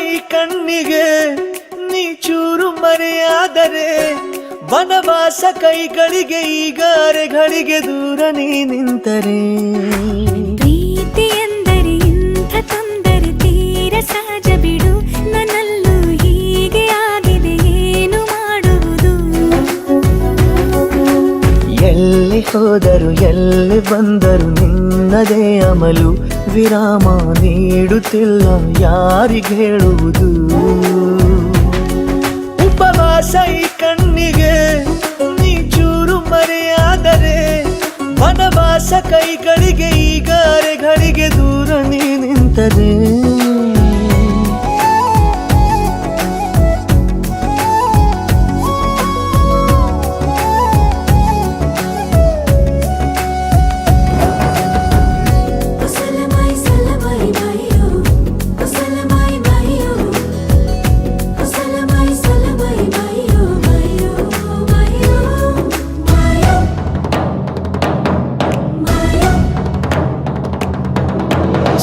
ಈ ಕಣ್ಣಿಗೆ ನೀ ಚೂರು ಮರೆಯಾದರೆ ವನವಾಸ ಕೈಗಳಿಗೆ ಈಗ ಅರೆಗಳಿಗೆ ದೂರ ನೀ ನಿಂತರೆ ಪ್ರೀತಿ ಎಂದರೆ ಇಂಥ ತೊಂದರೆ ತೀರ ಸಹಜ ಬಿಡು ನನ್ನಲ್ಲೂ ಹೀಗೆ ಆಗಿದೆ ಏನು ಮಾಡುವುದು ಎಲ್ಲಿ ಹೋದರು ಎಲ್ಲಿ ಬಂದರು ನಿನ್ನದೇ ಅಮಲು ವಿರಾಮ ನೀಡುತ್ತಿಲ್ಲ ಯಾರಿಗೆ ಹೇಳುವುದು ಉಪವಾಸ ಈ ಕಣ್ಣಿಗೆ ನೀ ಚೂರು ಮರೆಯಾದರೆ ವನವಾಸ ಕೈಗಳಿಗೆ ಈಗ ಅರೆಗಳಿಗೆ ದೂರ ನೀ ನಿಂತರೆ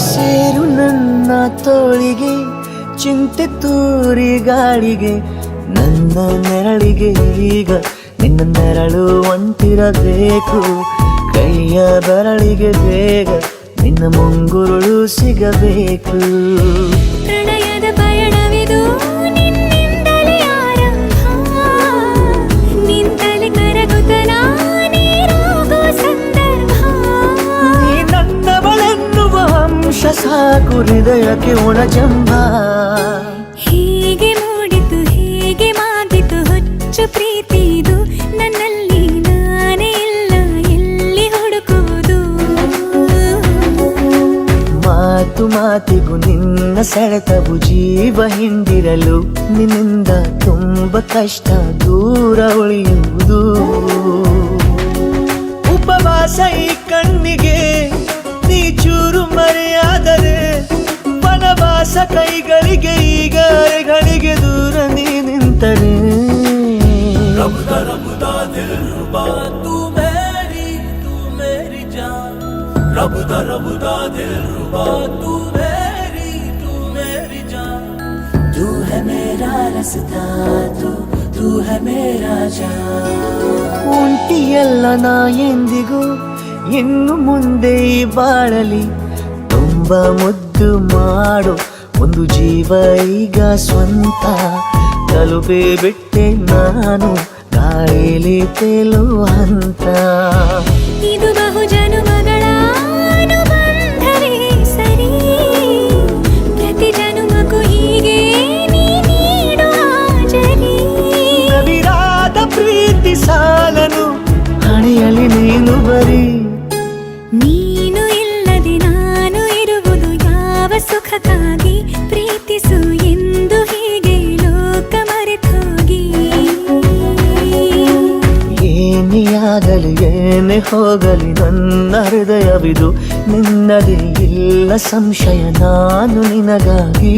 ಸೇರು ನನ್ನ ತೋಳಿಗೆ ಚಿಂತೆ ತೂರಿ ಗಾಳಿಗೆ ನನ್ನ ನೆರಳಿಗೆ ಈಗ ನಿನ್ನ ನೆರಳು ಒಂಟಿರಬೇಕು ಕೈಯ ಬೆರಳಿಗೆ ಬೇಗ ನಿನ್ನ ಮುಂಗುರುಳು ಸಿಗಬೇಕು ಪ್ರಣಯದ ಪಯಣವಿದು ನಿನ್ನಿಂದಲೇ ಆರಂಭ ನಿಂತಲೇ ಕರಗುತ್ತ ನೀರಾಗೋ ಸಂದರ್ಭ ನೀ ನನ್ನವಳೆನ್ನುವ ಅಂಶ ಸಾಕು ಹೃದಯಕ್ಕೆ ಒಣಜಂಬ ಹೀಗೆ ಮೂಡಿತು ಹೀಗೆ ಮಾಗಿತು ಹುಚ್ಚು ಪ್ರೀತಿದು ನನ್ನಲ್ಲಿ ನಾನೇ ಇಲ್ಲ ಎಲ್ಲಿ ಹುಡುಕುವುದು ಮಾತು ಮಾತಿಗೂ ನಿನ್ನ ಸೆಳೆತವು ಜೀವ ಹಿಂದಿರಲು ನಿನ್ನಿಂದ ತುಂಬ ಕಷ್ಟ ದೂರ ಉಳಿಯುವುದು ಉಪವಾಸ ಈ ಕಣ್ಣಿಗೆ ನೀ ಚೂರು ಮರೆಯಾದರೆ ವನವಾಸ ಕೈಗಳಿಗೆ ಈಗ ಅರೆಗಳಿಗೆ ದೂರ ನೀ ನಿಂತರೆ रबदा दिल रुबा तू मेरी जान रबदा दिल रुबा तू मेरी जान तू है मेरा रास्ता तू है मेरा जान ಉಂಟಿಯಲ್ಲ ನಾ ಎಂದಿಗೂ ಇನ್ನು ಮುಂದೆ ಈ ಬಾಳಲಿ ತುಂಬ ಮುದ್ದು ಮಾಡು ಒಂದು ಜೀವ ಈಗ ಸ್ವಂತ ತಲುಪೇ ಬಿಟ್ಟೆ ನಾನು ಗಾಳಿಲಿ ತೇಲುವ ಹಂತ ಇದು ಬಹು ಜನುಮಗಳ ಅನುಬಂಧವೇ ಸರಿ ಪ್ರತಿ ಜನುಮಕ್ಕೂ ಹೀಗೆ ನೀ ನೀಡು ಹಾಜರಿ ನವಿರಾದ ಪ್ರೀತಿ ಸಾಲನು ಹಣೆಯಲ್ಲಿ ನೀನು ಬರೀ ನೀನು ಇಲ್ಲದೆ ನಾನು ಇರುವುದು ಯಾವ ಸುಖಕ್ಕಾಗಿ ಪ್ರೀತಿಸು ಎಂದು ಹೀಗೆ ಲೋಕ ಮರೆತೋಗಿ ಏನಿಯಾಗಲಿ ಏನೇ ಹೋಗಲಿ ನನ್ನ ಹೃದಯವಿದು ನಿನ್ನದೇ ಇಲ್ಲ ಸಂಶಯ ನಾನು ನಿನಗಾಗಿ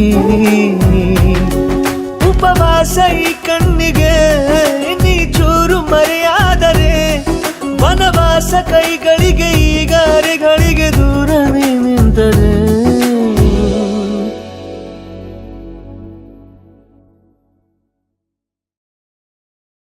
ಉಪವಾಸ ಈ ಕಣ್ಣಿಗೆ ನೀ ಚೂರು ಮರೆಯಾದರೆ ವನವಾಸ ಕೈಗಳಿಗೆ ಈಗ ಅರೆಗಳು